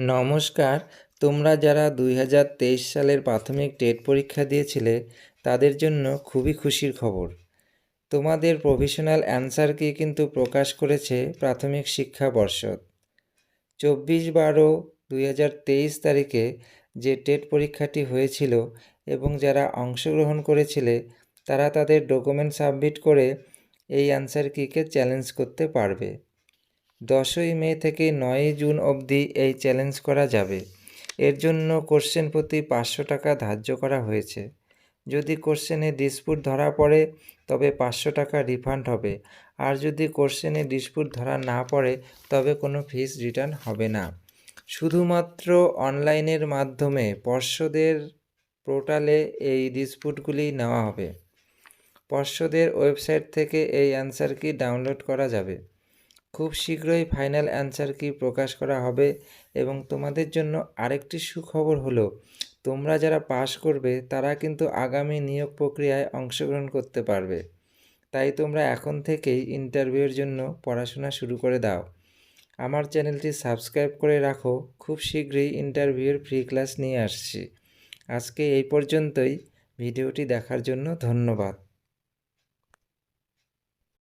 নমস্কার। তোমরা যারা 2023 সালের প্রাথমিক টেট পরীক্ষা দিয়েছিলে তাদের জন্য খুবই খুশির খবর। তোমাদের প্রভিশনাল অ্যান্সার কি কিন্তু প্রকাশ করেছে প্রাথমিক শিক্ষা পর্ষদ। 24/12/2023 তারিখে যে টেট পরীক্ষাটি হয়েছিল এবং যারা অংশগ্রহণ করেছিলে তারা তাদের ডকুমেন্ট সাবমিট করে এই অ্যান্সার কিকে চ্যালেঞ্জ করতে পারবে। 10ই মে থেকে 9ই জুন অবধি এই চ্যালেঞ্জ করা যাবে। এর জন্য কোশ্চেন প্রতি 500 টাকা ধার্য করা হয়েছে। যদি কোশ্চেনে ডিসপুট ধরা পড়ে তবে 500 টাকা রিফান্ড হবে, আর যদি কোশ্চেনে ডিসপুট ধরা না পড়ে তবে কোনো ফিস রিটার্ন হবে না। শুধুমাত্র অনলাইনের মাধ্যমে পর্ষদের পোর্টালে এই ডিসপুটগুলি নেওয়া হবে। পর্ষদের ওয়েবসাইট থেকে এই অ্যান্সার কি ডাউনলোড করা যাবে। খুব শীঘ্রই ফাইনাল অ্যান্সার কি প্রকাশ করা হবে। এবং তোমাদের জন্য আরেকটি সুখবর হলো, তোমরা যারা পাস করবে তারা কিন্তু আগামী নিয়োগ প্রক্রিয়ায় অংশগ্রহণ করতে পারবে। তাই তোমরা এখন থেকেই ইন্টারভিউয়ের জন্য পড়াশোনা শুরু করে দাও। আমার চ্যানেলটি সাবস্ক্রাইব করে রাখো, খুব শীঘ্রই ইন্টারভিউয়ের ফ্রি ক্লাস নিয়ে আসছি। আজকে এই পর্যন্তই। ভিডিওটি দেখার জন্য ধন্যবাদ।